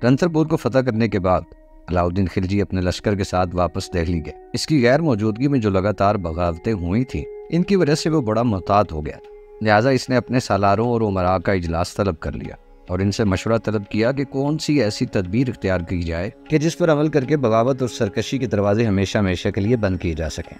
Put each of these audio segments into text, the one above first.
رنتھر پور کو فتح کرنے کے بعد علاؤدین خلجی اپنے لشکر کے ساتھ واپس دہلی گئے۔ اس کی غیر موجودگی میں جو لگاتار بغاوتیں ہوئی تھیں، ان کی وجہ سے وہ بڑا محتاط ہو گیا تھا۔ لہٰذا اس نے اپنے سالاروں اور امراء کا اجلاس طلب کر لیا اور ان سے مشورہ طلب کیا کہ کون سی ایسی تدبیر اختیار کی جائے کہ جس پر عمل کر کے بغاوت اور سرکشی کے دروازے ہمیشہ ہمیشہ کے لیے بند کیے جا سکیں۔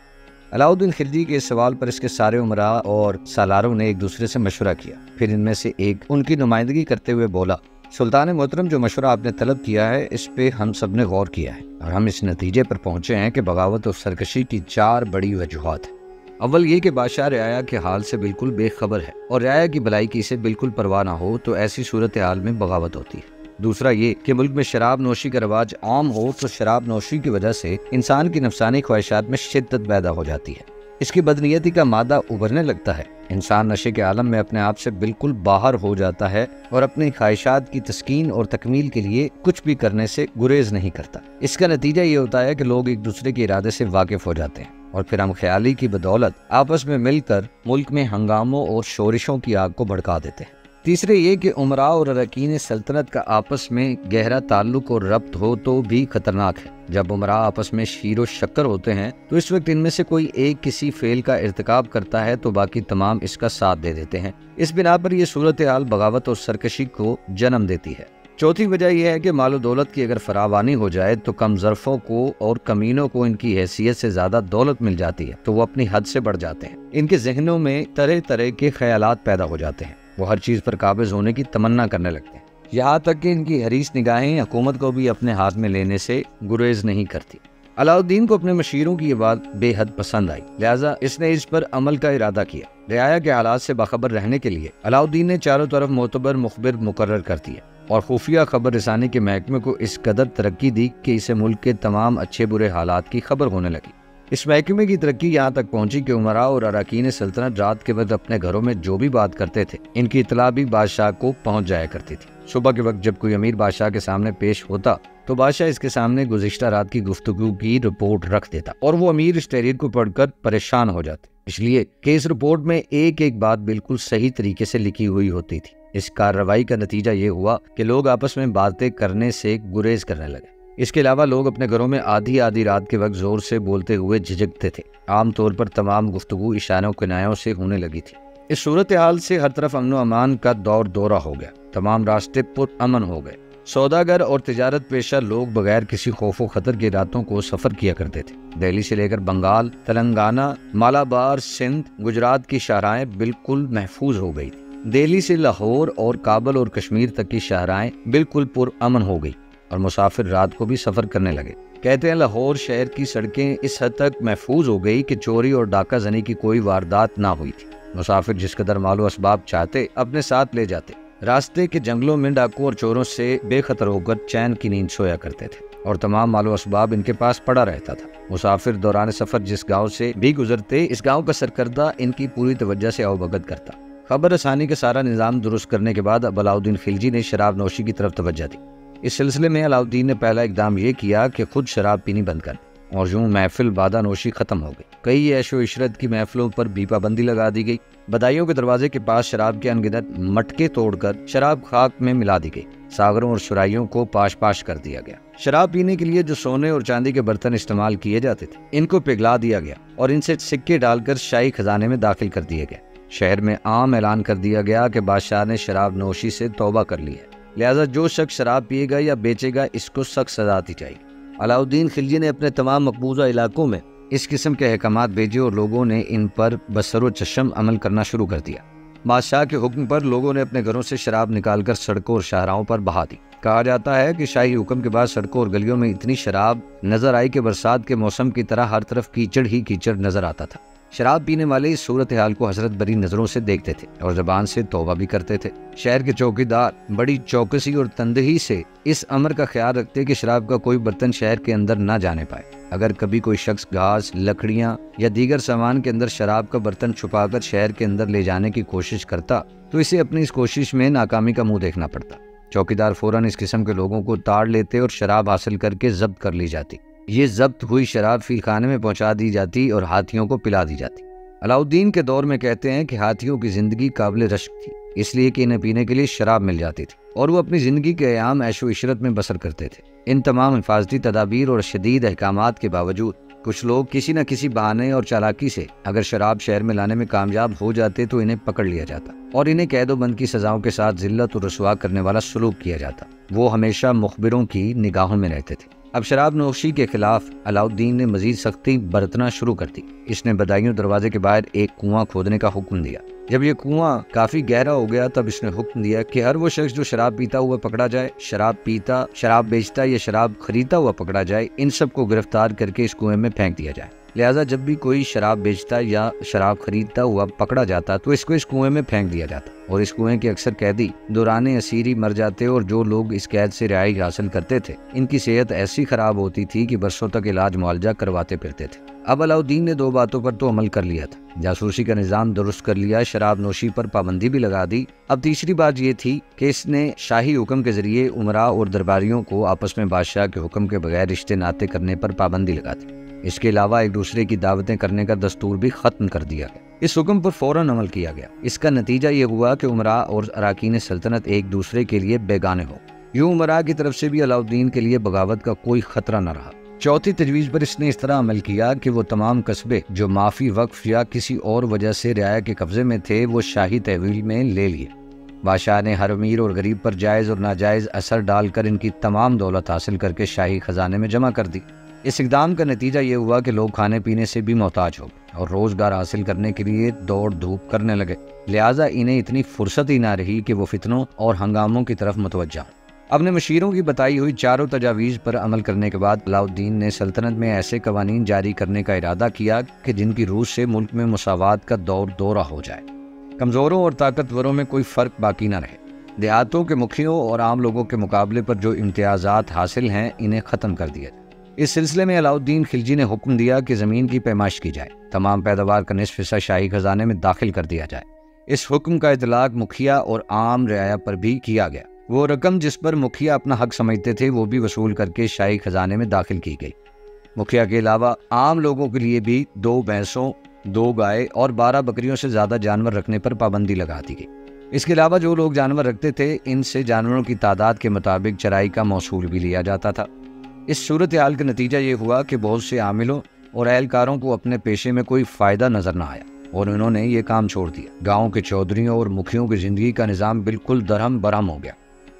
علاؤدین خلجی کے اس سوال پر اس کے سارے امراء اور سالاروں نے ایک دوسرے سے مشورہ کیا۔ پھر ان میں سے ایک ان کی نمائندگی کرتے ہوئے بولا، سلطان محترم، جو مشورہ آپ نے طلب کیا ہے اس پہ ہم سب نے غور کیا ہے اور ہم اس نتیجے پر پہنچے ہیں کہ بغاوت اور سرکشی کی 4 بڑی وجوہات ہیں۔ اول یہ کہ بادشاہ رعایا کے حال سے بالکل بے خبر ہے اور رعایا کی بھلائی کی اسے بالکل پرواہ نہ ہو تو ایسی صورتحال میں بغاوت ہوتی ہے۔ دوسرا یہ کہ ملک میں شراب نوشی کا رواج عام ہو تو شراب نوشی کی وجہ سے انسان کی نفسانی خواہشات میں شدت پیدا ہو جاتی ہے، اس کی بدنیتی کا مادہ ابھرنے لگتا ہے، انسان نشے کے عالم میں اپنے آپ سے بالکل باہر ہو جاتا ہے اور اپنی خواہشات کی تسکین اور تکمیل کے لیے کچھ بھی کرنے سے گریز نہیں کرتا۔ اس کا نتیجہ یہ ہوتا ہے کہ لوگ ایک دوسرے کے ارادے سے واقف ہو جاتے ہیں اور پھر ہم خیالی کی بدولت آپس میں مل کر ملک میں ہنگاموں اور شورشوں کی آگ کو بھڑکا دیتے ہیں۔ تیسرے یہ کہ امراء اور اراکین سلطنت کا آپس میں گہرا تعلق اور ربط ہو تو بھی خطرناک ہے۔ جب امراء آپس میں شیر و شکر ہوتے ہیں تو اس وقت ان میں سے کوئی ایک کسی فعل کا ارتکاب کرتا ہے تو باقی تمام اس کا ساتھ دے دیتے ہیں۔ اس بنا پر یہ صورتحال بغاوت اور سرکشی کو جنم دیتی ہے۔ چوتھی وجہ یہ ہے کہ مال و دولت کی اگر فراوانی ہو جائے تو کم ظرفوں کو اور کمینوں کو ان کی حیثیت سے زیادہ دولت مل جاتی ہے تو وہ اپنی حد سے بڑھ جاتے ہیں۔ ان کے ذہنوں میں طرح طرح کے خیالات پیدا ہو جاتے ہیں، وہ ہر چیز پر قابض ہونے کی تمنا کرنے لگتے ہیں، یہاں تک کہ ان کی حریص نگاہیں حکومت کو بھی اپنے ہاتھ میں لینے سے گریز نہیں کرتی۔ علاؤدین کو اپنے مشیروں کی یہ بات بے حد پسند آئی، لہٰذا اس نے اس پر عمل کا ارادہ کیا۔ رعایا کے حالات سے باخبر رہنے کے لیے علاؤدین نے چاروں طرف معتبر مخبر مقرر کر دیا اور خفیہ خبر رسانی کے محکمے کو اس قدر ترقی دی کہ اسے ملک کے تمام اچھے برے حالات کی خبر ہونے لگی۔ اس محکمے کی ترقی یہاں تک پہنچی کہ امراء اور اراکین سلطنت رات کے وقت اپنے گھروں میں جو بھی بات کرتے تھے ان کی اطلاع بھی بادشاہ کو پہنچ جایا کرتی تھی۔ صبح کے وقت جب کوئی امیر بادشاہ کے سامنے پیش ہوتا تو بادشاہ اس کے سامنے گزشتہ رات کی گفتگو کی رپورٹ رکھ دیتا اور وہ امیر اس تحریر کو پڑھ کر پریشان ہو جاتے، اس لیے کہ اس رپورٹ میں ایک ایک بات بالکل صحیح طریقے سے لکھی ہوئی ہوتی تھی۔ اس کارروائی کا نتیجہ یہ ہوا کہ لوگ آپس میں باتیں کرنے سے گریز کرنے لگے۔ اس کے علاوہ لوگ اپنے گھروں میں آدھی رات کے وقت زور سے بولتے ہوئے جھجکتے تھے۔ عام طور پر تمام گفتگو اشاروں کنایوں سے ہونے لگی تھی۔ اس صورتحال سے ہر طرف امن و امان کا دورہ ہو گیا، تمام راستے پر امن ہو گئے۔ سوداگر اور تجارت پیشہ لوگ بغیر کسی خوف و خطر کے راتوں کو سفر کیا کرتے تھے۔ دہلی سے لے کر بنگال، تلنگانہ، مالابار، سندھ، گجرات کی شاہراہیں بالکل محفوظ ہو گئی تھی۔ دہلی سے لاہور اور کابل اور کشمیر تک کی شاہراہیں بالکل پر امن ہو گئی اور مسافر رات کو بھی سفر کرنے لگے۔ کہتے ہیں لاہور شہر کی سڑکیں اس حد تک محفوظ ہو گئی کہ چوری اور ڈاکہ زنی کی کوئی واردات نہ ہوئی تھی۔ مسافر جس قدر مال و اسباب چاہتے اپنے ساتھ لے جاتے۔ راستے کے جنگلوں میں ڈاکو اور چوروں سے بے خطر ہو کر چین کی نیند سویا کرتے تھے اور تمام مال و اسباب ان کے پاس پڑا رہتا تھا۔ مسافر دوران سفر جس گاؤں سے بھی گزرتے اس گاؤں کا سرکردہ ان کی پوری توجہ سے اوبگت کرتا۔ خبر رسانی کا سارا نظام درست کرنے کے بعد اب علاؤدین خلجی نے شراب نوشی کی طرف توجہ دی۔ اس سلسلے میں علاؤدین نے پہلا اقدام یہ کیا کہ خود شراب پینی بند کر دی اور یوں محفل بادہ نوشی ختم ہو گئی۔ کئی عیش و عشرت کی محفلوں پر بھی پابندی لگا دی گئی۔ بدائیوں کے دروازے کے پاس شراب کے انگنت مٹکے توڑ کر شراب خاک میں ملا دی گئی۔ ساغروں اور سرائیوں کو پاش کر دیا گیا۔ شراب پینے کے لیے جو سونے اور چاندی کے برتن استعمال کیے جاتے تھے ان کو پگھلا دیا گیا اور ان سے سکے ڈال کر شاہی خزانے میں داخل کر دیا گیا۔ شہر میں عام اعلان کر دیا گیا کہ بادشاہ نے شراب نوشی سے توبہ کر لی ہے، لہٰذا جو شخص شراب پیے گا یا بیچے گا اس کو سخت سزا دی جائے گی۔ علاؤدین خلجی نے اپنے تمام مقبوضہ علاقوں میں اس قسم کے احکامات بھیجے اور لوگوں نے ان پر بسر و چشم عمل کرنا شروع کر دیا۔ بادشاہ کے حکم پر لوگوں نے اپنے گھروں سے شراب نکال کر سڑکوں اور شاہراہوں پر بہا دی۔ کہا جاتا ہے کہ شاہی حکم کے بعد سڑکوں اور گلیوں میں اتنی شراب نظر آئی کہ برسات کے موسم کی طرح ہر طرف کیچڑ ہی کیچڑ نظر آتا تھا۔ شراب پینے والے اس صورتحال کو حسرت بری نظروں سے دیکھتے تھے اور زبان سے توبہ بھی کرتے تھے۔ شہر کے چوکیدار بڑی چوکسی اور تندہی سے اس امر کا خیال رکھتے کہ شراب کا کوئی برتن شہر کے اندر نہ جانے پائے۔ اگر کبھی کوئی شخص گھاس، لکڑیاں یا دیگر سامان کے اندر شراب کا برتن چھپا کر شہر کے اندر لے جانے کی کوشش کرتا تو اسے اپنی اس کوشش میں ناکامی کا منہ دیکھنا پڑتا۔ چوکیدار فوراً اس قسم کے لوگوں کو تاڑ لیتے اور شراب حاصل کر کے ضبط کر لی جاتی۔ یہ ضبط ہوئی شراب فیل خانے میں پہنچا دی جاتی اور ہاتھیوں کو پلا دی جاتی۔ علاؤدین کے دور میں کہتے ہیں کہ ہاتھیوں کی زندگی قابل رشک تھی۔ اس لیے کہ انہیں پینے کے لیے شراب مل جاتی تھی اور وہ اپنی زندگی کے ایام عیش و عشرت میں بسر کرتے تھے۔ ان تمام حفاظتی تدابیر اور شدید احکامات کے باوجود کچھ لوگ کسی نہ کسی بہانے اور چالاکی سے اگر شراب شہر میں لانے میں کامیاب ہو جاتے تو انہیں پکڑ لیا جاتا اور انہیں قید و بند کی سزاؤں کے ساتھ ذلت و رسوا کرنے والا سلوک کیا جاتا۔ وہ ہمیشہ مخبروں کی نگاہوں میں رہتے تھے۔ اب شراب نوشی کے خلاف علاؤالدین نے مزید سختی برتنا شروع کر دی۔ اس نے بدایوں دروازے کے باہر ایک کنواں کھودنے کا حکم دیا۔ جب یہ کنواں کافی گہرا ہو گیا تب اس نے حکم دیا کہ ہر وہ شخص جو شراب پیتا ہوا پکڑا جائے، شراب بیچتا یا شراب خریدتا ہوا پکڑا جائے، ان سب کو گرفتار کر کے اس کنویں میں پھینک دیا جائے۔ لہٰذا جب بھی کوئی شراب بیچتا یا شراب خریدتا ہوا پکڑا جاتا تو اس کو اس کنویں میں پھینک دیا جاتا اور اس کنویں کے اکثر قیدی دوران اسیری مر جاتے اور جو لوگ اس قید سے رہائی حاصل کرتے تھے ان کی صحت ایسی خراب ہوتی تھی کہ برسوں تک علاج معالجہ کرواتے پھرتے تھے۔ اب علاؤالدین نے دو باتوں پر تو عمل کر لیا تھا، جاسوسی کا نظام درست کر لیا، شراب نوشی پر پابندی بھی لگا دی۔ اب تیسری بات یہ تھی کہ اس نے شاہی حکم کے ذریعے امراء اور درباریوں کو آپس میں بادشاہ کے حکم کے بغیر رشتے ناطے کرنے پر پابندی لگا دی۔ اس کے علاوہ ایک دوسرے کی دعوتیں کرنے کا دستور بھی ختم کر دیا گیا۔ اس حکم پر فوراً عمل کیا گیا۔ اس کا نتیجہ یہ ہوا کہ امراء اور اراکین سلطنت ایک دوسرے کے لیے بیگانے ہو۔ یوں امراء کی طرف سے بھی علاؤالدین کے لیے بغاوت کا کوئی خطرہ نہ رہا۔ چوتھی تجویز پر اس نے اس طرح عمل کیا کہ وہ تمام قصبے جو معافی وقف یا کسی اور وجہ سے رعایا کے قبضے میں تھے وہ شاہی تحویل میں لے لیے۔ بادشاہ نے ہر امیر اور غریب پر جائز اور ناجائز اثر ڈال کر ان کی تمام دولت حاصل کر کے شاہی خزانے میں جمع کر دی۔ اس اقدام کا نتیجہ یہ ہوا کہ لوگ کھانے پینے سے بھی محتاج ہو گئے اور روزگار حاصل کرنے کے لیے دوڑ دھوپ کرنے لگے، لہٰذا انہیں اتنی فرصت ہی نہ رہی کہ وہ فتنوں اور ہنگاموں کی طرف متوجہ ہوں۔ اپنے مشیروں کی بتائی ہوئی چاروں تجاویز پر عمل کرنے کے بعد علاؤالدین نے سلطنت میں ایسے قوانین جاری کرنے کا ارادہ کیا کہ جن کی روح سے ملک میں مساوات کا دورہ ہو جائے، کمزوروں اور طاقتوروں میں کوئی فرق باقی نہ رہے، دیہاتوں کے مکھیوں اور عام لوگوں کے مقابلے پر جو امتیازات حاصل ہیں انہیں ختم کر دیا۔ اس سلسلے میں علاؤالدین خلجی نے حکم دیا کہ زمین کی پیمائش کی جائے، تمام پیداوار کا نصف حصہ شاہی خزانے میں داخل کر دیا جائے۔ اس حکم کا اطلاق مکھیا اور عام رعایا پر بھی کیا گیا۔ وہ رقم جس پر مکھیا اپنا حق سمجھتے تھے وہ بھی وصول کر کے شاہی خزانے میں داخل کی گئی۔ مکھیا کے علاوہ عام لوگوں کے لیے بھی 2 بھینسوں، 2 گائے اور 12 بکریوں سے زیادہ جانور رکھنے پر پابندی لگا دی گئی۔ اس کے علاوہ جو لوگ جانور رکھتے تھے ان سے جانوروں کی تعداد کے مطابق چرائی کا موصول بھی لیا جاتا تھا۔ اس صورتحال کا نتیجہ یہ ہوا کہ بہت سے عاملوں اور اہلکاروں کو اپنے پیشے میں کوئی فائدہ نظر نہ آیا اور انہوں نے یہ کام چھوڑ دیا۔ گاؤں کے چودھریوں اور مکھیوں کی زندگی کا نظام بالکل درہم برہم ہو گیا۔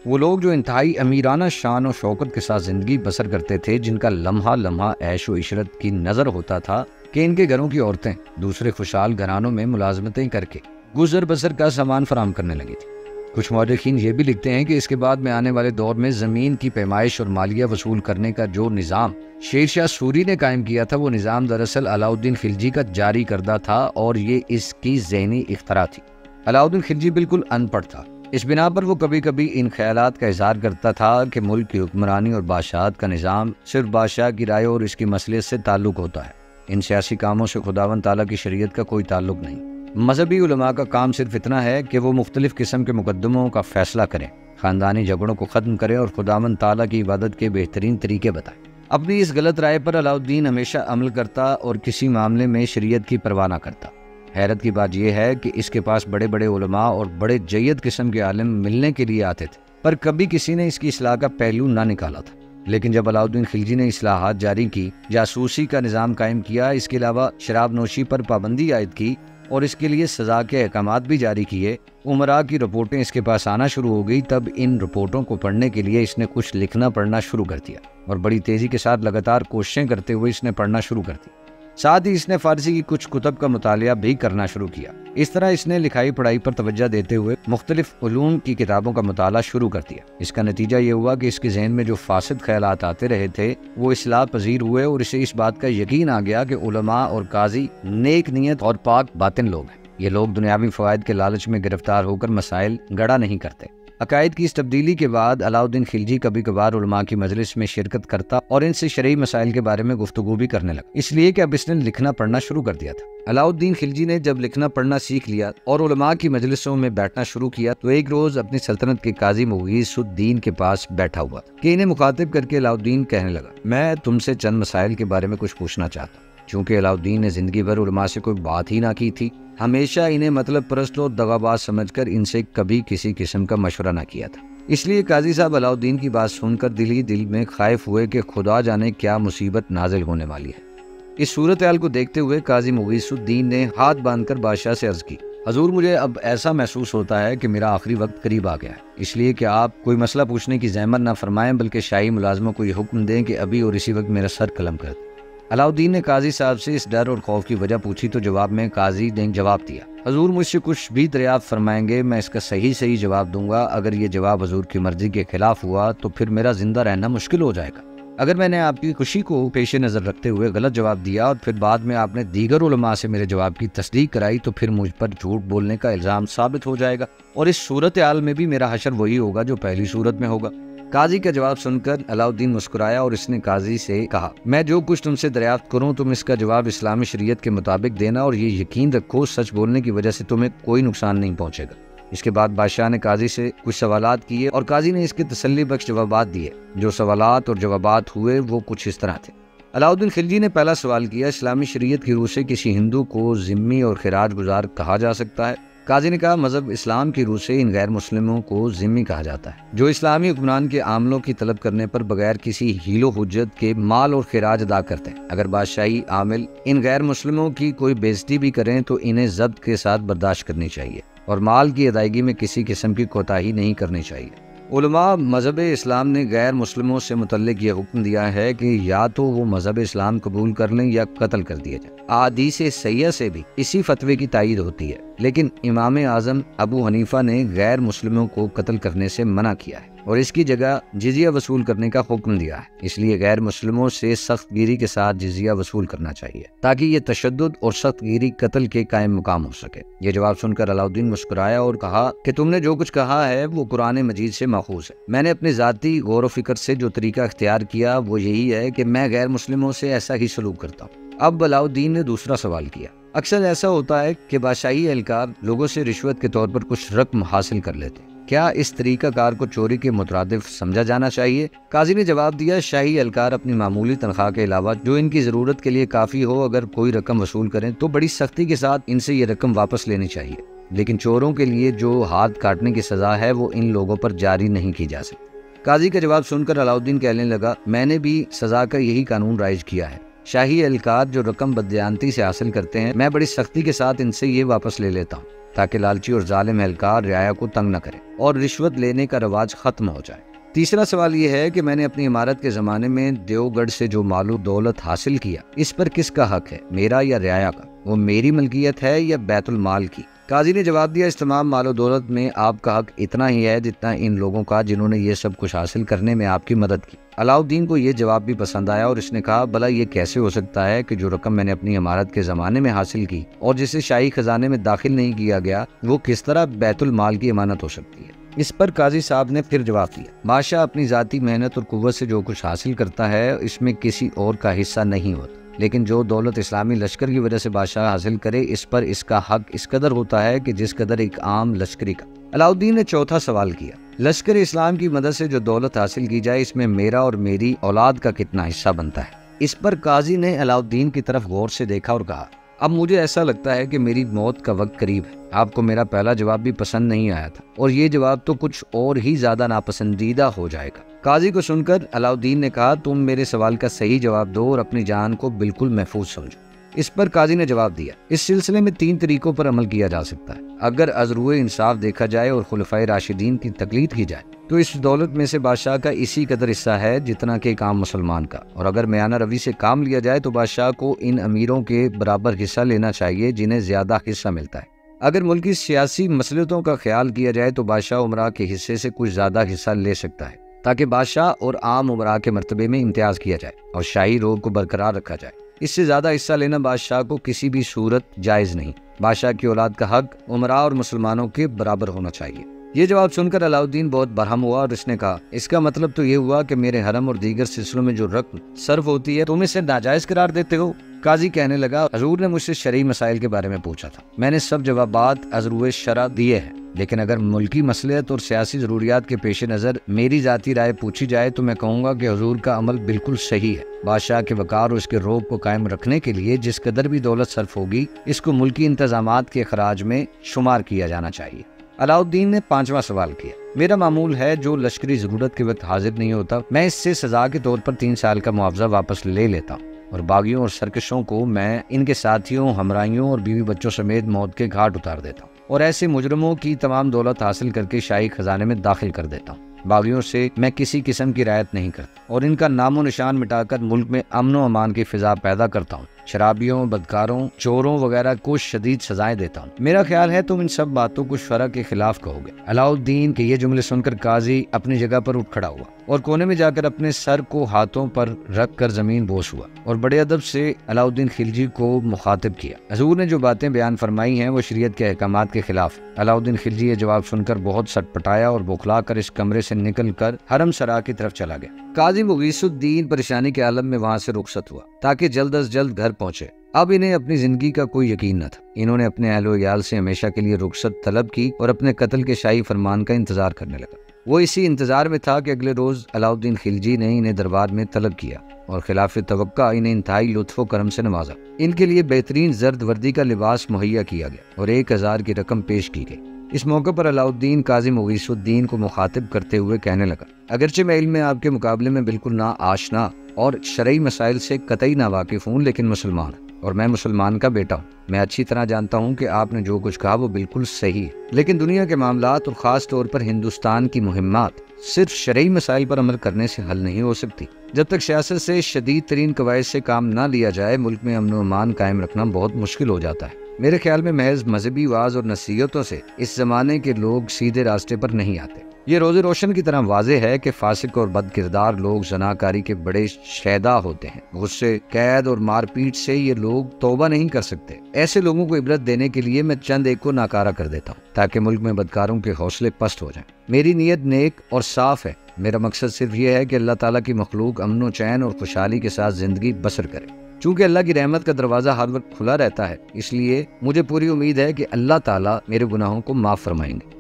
وہ لوگ جو انتہائی امیرانہ شان و شوکت کے ساتھ زندگی بسر کرتے تھے، جن کا لمحہ لمحہ عیش و عشرت کی نظر ہوتا تھا کہ ان کے گھروں کی عورتیں دوسرے خوشحال گھرانوں میں ملازمتیں کر کے گزر بسر کا سامان فراہم کرنے لگی تھی۔ کچھ مورخین یہ بھی لکھتے ہیں کہ اس کے بعد میں آنے والے دور میں زمین کی پیمائش اور مالیہ وصول کرنے کا جو نظام شیر شاہ سوری نے قائم کیا تھا وہ نظام دراصل علاؤالدین خلجی کا جاری کردہ تھا اور یہ اس کی ذہنی اختراع تھی۔ علاؤالدین خلجی بالکل ان پڑھ تھا، اس بنا پر وہ کبھی کبھی ان خیالات کا اظہار کرتا تھا کہ ملک کی حکمرانی اور بادشاہت کا نظام صرف بادشاہ کی رائے اور اس کی مصلحت سے تعلق ہوتا ہے، ان سیاسی کاموں سے خداوند تعالیٰ کی شریعت کا کوئی تعلق نہیں۔ مذہبی علماء کا کام صرف اتنا ہے کہ وہ مختلف قسم کے مقدموں کا فیصلہ کریں، خاندانی جھگڑوں کو ختم کریں اور خداوند تعالیٰ کی عبادت کے بہترین طریقے بتائیں۔ اپنی اس غلط رائے پر علاؤالدین ہمیشہ عمل کرتا اور کسی معاملے میں شریعت کی پرواہ نہ کرتا۔ حیرت کی بات یہ ہے کہ اس کے پاس بڑے بڑے علماء اور بڑے جید قسم کے عالم ملنے کے لیے آتے تھے، پر کبھی کسی نے اس کی اصلاح کا پہلو نہ نکالا تھا۔ لیکن جب علاؤالدین خلجی نے اصلاحات جاری کی، جاسوسی کا نظام قائم کیا، اس کے علاوہ شراب نوشی پر پابندی عائد کی اور اس کے لیے سزا کے احکامات بھی جاری کیے، امراء کی رپورٹیں اس کے پاس آنا شروع ہو گئی، تب ان رپورٹوں کو پڑھنے کے لیے اس نے کچھ لکھنا پڑھنا شروع کر دیا اور بڑی تیزی کے ساتھ لگاتار کوششیں کرتے ہوئے اس نے پڑھنا شروع کر دی۔ ساتھ ہی اس نے فارسی کی کچھ کتب کا مطالعہ بھی کرنا شروع کیا۔ اس طرح اس نے لکھائی پڑھائی پر توجہ دیتے ہوئے مختلف علوم کی کتابوں کا مطالعہ شروع کر دیا۔ اس کا نتیجہ یہ ہوا کہ اس کے ذہن میں جو فاسد خیالات آتے رہے تھے وہ اصلاح پذیر ہوئے اور اسے اس بات کا یقین آ گیا کہ علماء اور قاضی نیک نیت اور پاک باطن لوگ ہیں۔ یہ لوگ دنیاوی فوائد کے لالچ میں گرفتار ہو کر مسائل گڑا نہیں کرتے۔ عقائد کی اس تبدیلی کے بعد علاؤالدین خلجی کبھی کبھار علماء کی مجلس میں شرکت کرتا اور ان سے شرعی مسائل کے بارے میں گفتگو بھی کرنے لگا، اس لیے کہ اب اس نے لکھنا پڑھنا شروع کر دیا تھا۔ علاؤالدین خلجی نے جب لکھنا پڑھنا سیکھ لیا اور علماء کی مجلسوں میں بیٹھنا شروع کیا تو ایک روز اپنی سلطنت کے قاضی مغیث الدین کے پاس بیٹھا ہوا تھا کہ انہیں مخاطب کر کے علاؤالدین کہنے لگا، میں تم سے چند مسائل کے بارے میں کچھ پوچھنا چاہتا ہوں۔ چونکہ علاؤالدین نے زندگی بھر علماء سے کوئی بات ہی نہ کی تھی، ہمیشہ انہیں مطلب پرست اور دغاباز سمجھ کر ان سے کبھی کسی قسم کا مشورہ نہ کیا تھا۔ اس لیے قاضی صاحب علاؤالدین کی بات سن کر دل ہی دل میں خائف ہوئے کہ خدا جانے کیا مصیبت نازل ہونے والی ہے۔ اس صورتحال کو دیکھتے ہوئے قاضی مغیث الدین نے ہاتھ باندھ کر بادشاہ سے عرض کی، حضور مجھے اب ایسا محسوس ہوتا ہے کہ میرا آخری وقت قریب آ گیا ہے، اس لیے کہ آپ کوئی مسئلہ پوچھنے کی زحمت نہ فرمائیں بلکہ شاہی ملازموں کو یہ حکم دیں کہ ابھی اور اسی وقت میرا سر قلم کر دیں۔ علاؤالدین نے قاضی صاحب سے اس ڈر اور خوف کی وجہ پوچھی تو جواب میں قاضی نے جواب دیا، حضور مجھ سے کچھ بھی دریافت فرمائیں گے میں اس کا صحیح جواب دوں گا، اگر یہ جواب حضور کی مرضی کے خلاف ہوا تو پھر میرا زندہ رہنا مشکل ہو جائے گا۔ اگر میں نے آپ کی خوشی کو پیش نظر رکھتے ہوئے غلط جواب دیا اور پھر بعد میں آپ نے دیگر علماء سے میرے جواب کی تصدیق کرائی تو پھر مجھ پر جھوٹ بولنے کا الزام ثابت ہو جائے گا، اور اس صورتحال میں بھی میرا حشر وہی ہوگا جو پہلی صورت میں ہوگا۔ قاضی کا جواب سن کر علاؤالدین مسکرایا اور اس نے قاضی سے کہا، میں جو کچھ تم سے دریافت کروں تم اس کا جواب اسلامی شریعت کے مطابق دینا، اور یہ یقین رکھو سچ بولنے کی وجہ سے تمہیں کوئی نقصان نہیں پہنچے گا۔ اس کے بعد بادشاہ نے قاضی سے کچھ سوالات کیے اور قاضی نے اس کے تسلی بخش جوابات دیے۔ جو سوالات اور جوابات ہوئے وہ کچھ اس طرح تھے۔ علاؤالدین خلجی نے پہلا سوال کیا، اسلامی شریعت کی روح سے کسی ہندو کو ذمی اور خراج گزار کہا جا سکتا ہے؟ قاضی نے کہا، مذہب اسلام کی روح سے ان غیر مسلموں کو ذمی کہا جاتا ہے جو اسلامی حکمران کے عاملوں کی طلب کرنے پر بغیر کسی حیل و حجت کے مال اور خراج ادا کرتے ہیں۔ اگر بادشاہی عامل ان غیر مسلموں کی کوئی بےعزتی بھی کریں تو انہیں ضبط کے ساتھ برداشت کرنی چاہیے اور مال کی ادائیگی میں کسی قسم کی کوتاہی نہیں کرنی چاہیے۔ علماء مذہب اسلام نے غیر مسلموں سے متعلق یہ حکم دیا ہے کہ یا تو وہ مذہب اسلام قبول کر لیں یا قتل کر دیا جائے۔ احادیث صحیحہ سے بھی اسی فتوے کی تائید ہوتی ہے، لیکن امام اعظم ابو حنیفہ نے غیر مسلموں کو قتل کرنے سے منع کیا ہے اور اس کی جگہ جزیہ وصول کرنے کا حکم دیا ہے۔ اس لیے غیر مسلموں سے سخت گیری کے ساتھ جزیہ وصول کرنا چاہیے تاکہ یہ تشدد اور سخت گیری قتل کے قائم مقام ہو سکے۔ یہ جواب سن کر علاؤالدین مسکرایا اور کہا کہ تم نے جو کچھ کہا ہے وہ قرآن مجید سے ماخوذ ہے۔ میں نے اپنے ذاتی غور و فکر سے جو طریقہ اختیار کیا وہ یہی ہے کہ میں غیر مسلموں سے ایسا ہی سلوک کرتا ہوں۔ اب علاؤالدین نے دوسرا سوال کیا، اکثر ایسا ہوتا ہے کہ بادشاہی اہلکار لوگوں سے رشوت کے طور پر کچھ رقم حاصل کر لیتے ہیں، کیا اس طریقہ کار کو چوری کے مترادف سمجھا جانا چاہیے؟ قاضی نے جواب دیا، شاہی اہلکار اپنی معمولی تنخواہ کے علاوہ جو ان کی ضرورت کے لیے کافی ہو اگر کوئی رقم وصول کریں تو بڑی سختی کے ساتھ ان سے یہ رقم واپس لینی چاہیے، لیکن چوروں کے لیے جو ہاتھ کاٹنے کی سزا ہے وہ ان لوگوں پر جاری نہیں کی جا سکتی۔ قاضی کا جواب سن کر علاؤالدین کہنے لگا، میں نے بھی سزا کا یہی قانون رائج کیا ہے۔ شاہی اہلکار جو رقم بددیانتی سے حاصل کرتے ہیں میں بڑی سختی کے ساتھ ان سے یہ واپس لے لیتا ہوں تاکہ لالچی اور ظالم اہلکار رعایا کو تنگ نہ کرے اور رشوت لینے کا رواج ختم ہو جائے۔ تیسرا سوال یہ ہے کہ میں نے اپنی عمارت کے زمانے میں دیوگڑھ سے جو مال و دولت حاصل کیا اس پر کس کا حق ہے، میرا یا رعایا کا؟ وہ میری ملکیت ہے یا بیت المال کی؟ قاضی نے جواب دیا، اس تمام مال و دولت میں آپ کا حق اتنا ہی ہے جتنا ان لوگوں کا جنہوں نے یہ سب کچھ حاصل کرنے میں آپ کی مدد کی۔ علاؤالدین کو یہ جواب بھی پسند آیا اور اس نے کہا، بھلا یہ کیسے ہو سکتا ہے کہ جو رقم میں نے اپنی عمارت کے زمانے میں حاصل کی اور جسے شاہی خزانے میں داخل نہیں کیا گیا وہ کس طرح بیت المال کی امانت ہو سکتی ہے؟ اس پر قاضی صاحب نے پھر جواب دیا، بادشاہ اپنی ذاتی محنت اور قوت سے جو کچھ حاصل کرتا ہے اس میں کسی اور کا حصہ نہیں ہوتا، لیکن جو دولت اسلامی لشکر کی وجہ سے بادشاہ حاصل کرے اس پر اس کا حق اس قدر ہوتا ہے کہ جس قدر ایک عام لشکری کا۔ علاؤالدین نے چوتھا سوال کیا، لشکر اسلام کی مدد سے جو دولت حاصل کی جائے اس میں میرا اور میری اولاد کا کتنا حصہ بنتا ہے؟ اس پر قاضی نے علاؤالدین کی طرف غور سے دیکھا اور کہا، اب مجھے ایسا لگتا ہے کہ میری موت کا وقت قریب ہے۔ آپ کو میرا پہلا جواب بھی پسند نہیں آیا تھا اور یہ جواب تو کچھ اور ہی زیادہ ناپسندیدہ ہو جائے گا۔ قاضی کو سن کر علاؤالدین نے کہا، تم میرے سوال کا صحیح جواب دو اور اپنی جان کو بالکل محفوظ سمجھو۔ اس پر قاضی نے جواب دیا، اس سلسلے میں 3 طریقوں پر عمل کیا جا سکتا ہے۔ اگر از روئے انصاف دیکھا جائے اور خلفائے راشدین کی تقلید کی جائے تو اس دولت میں سے بادشاہ کا اسی قدر حصہ ہے جتنا کہ ایک عام مسلمان کا، اور اگر میانہ روی سے کام لیا جائے تو بادشاہ کو ان امیروں کے برابر حصہ لینا چاہیے جنہیں زیادہ حصہ ملتا ہے۔ اگر ملکی سیاسی مصلحتوں کا خیال کیا جائے تو بادشاہ عمرا کے حصے سے کچھ زیادہ حصہ لے سکتا ہے تاکہ بادشاہ اور عام عمرا کے مرتبے میں امتیاز کیا جائے اور شاہی روب کو برقرار رکھا جائے۔ اس سے زیادہ حصہ لینا بادشاہ کو کسی بھی صورت جائز نہیں۔ بادشاہ کی اولاد کا حق عمرا اور مسلمانوں کے برابر ہونا چاہیے۔ یہ جواب سن کر علاؤالدین بہت برہم ہوا اور اس نے کہا، اس کا مطلب تو یہ ہوا کہ میرے حرم اور دیگر سلسلوں میں جو رقم صرف ہوتی ہے تم اسے ناجائز قرار دیتے ہو؟ قاضی کہنے لگا، حضور نے مجھ سے شرعی مسائل کے بارے میں پوچھا تھا، میں نے سب جوابات از روئے شرع دیے ہیں۔ لیکن اگر ملکی مصلحت اور سیاسی ضروریات کے پیش نظر میری ذاتی رائے پوچھی جائے تو میں کہوں گا کہ حضور کا عمل بالکل صحیح ہے۔ بادشاہ کے وقار اور اس کے رعب کو قائم رکھنے کے لیے جس قدر بھی دولت صرف ہوگی اس کو ملکی انتظامات کے اخراج میں شمار کیا جانا چاہیے۔ علاؤالدین نے 5واں سوال کیا، میرا معمول ہے جو لشکری ضرورت کے وقت حاضر نہیں ہوتا میں اس سے سزا کے طور پر 3 سال کا معاوضہ واپس لے لیتا ہوں، اور باغیوں اور سرکشوں کو میں ان کے ساتھیوں، ہمراہیوں اور بیوی بچوں سمیت موت کے گھاٹ اتار دیتا ہوں، اور ایسے مجرموں کی تمام دولت حاصل کر کے شاہی خزانے میں داخل کر دیتا ہوں۔ باغیوں سے میں کسی قسم کی رعایت نہیں کرتا اور ان کا نام و نشان مٹا کر ملک میں امن و امان کی فضا پیدا کرتا ہوں۔ شرابیوں، بدکاروں، چوروں وغیرہ کو شدید سزائیں دیتا ہوں۔ میرا خیال ہے تم ان سب باتوں کو شرع کے خلاف کہو گے۔ علاؤالدین کے یہ جملے سن کر قاضی اپنی جگہ پر اٹھ کھڑا ہوا اور کونے میں جا کر اپنے سر کو ہاتھوں پر رکھ کر زمین بوس ہوا اور بڑے ادب سے علاؤالدین خلجی کو مخاطب کیا۔ حضور نے جو باتیں بیان فرمائی ہیں وہ شریعت کے احکامات کے خلاف۔ علاؤالدین خلجی یہ جواب سن کر بہت سٹ پٹایا اور بوکھلا کر اس کمرے سے نکل کر حرم سرا کی طرف چلا گیا۔ قاضی مغیث الدین پریشانی کے عالم میں وہاں سے رخصت ہوا تاکہ جلد از جلد گھر پہنچے۔ اب انہیں اپنی زندگی کا کوئی یقین نہ تھا۔ انہوں نے اپنے اہل و عیال سے ہمیشہ کے لیے رخصت طلب کی اور اپنے قتل کے شاہی فرمان کا انتظار کرنے لگا۔ وہ اسی انتظار میں تھا کہ اگلے روز علاؤالدین خلجی نے انہیں دربار میں طلب کیا اور خلاف توقع انہیں انتہائی لطف و کرم سے نوازا۔ ان کے لیے بہترین زرد وردی کا لباس مہیا کیا گیا اور 1000 کی رقم پیش کی گئی۔ اس موقع پر علاؤالدین قاضی مغیث الدین کو مخاطب کرتے ہوئے کہنے لگا، اگرچہ میں علم میں آپ کے مقابلے میں بالکل نا آشنا اور شرعی مسائل سے قطعی نا واقف ہوں، لیکن مسلمان ہوں اور میں مسلمان کا بیٹا ہوں۔ میں اچھی طرح جانتا ہوں کہ آپ نے جو کچھ کہا وہ بالکل صحیح ہے، لیکن دنیا کے معاملات اور خاص طور پر ہندوستان کی مہمات صرف شرعی مسائل پر عمل کرنے سے حل نہیں ہو سکتی۔ جب تک سیاست سے شدید ترین قواعد سے کام نہ لیا جائے ملک میں امن و امان قائم رکھنا بہت مشکل ہو جاتا ہے۔ میرے خیال میں محض مذہبی واعظ اور نصیحتوں سے اس زمانے کے لوگ سیدھے راستے پر نہیں آتے۔ یہ روز روشن کی طرح واضح ہے کہ فاسق اور بد کردار لوگ زناکاری کے بڑے شیدا ہوتے ہیں۔ غصے، قید اور مار پیٹ سے یہ لوگ توبہ نہیں کر سکتے۔ ایسے لوگوں کو عبرت دینے کے لیے میں چند ایک کو ناکارہ کر دیتا ہوں تاکہ ملک میں بدکاروں کے حوصلے پست ہو جائیں۔ میری نیت نیک اور صاف ہے۔ میرا مقصد صرف یہ ہے کہ اللہ تعالیٰ کی مخلوق امن و چین اور خوشحالی کے ساتھ زندگی بسر کرے۔ چونکہ اللہ کی رحمت کا دروازہ ہر وقت کھلا رہتا ہے، اس لیے مجھے پوری امید ہے کہ اللہ تعالیٰ میرے گناہوں کو معاف فرمائیں گے۔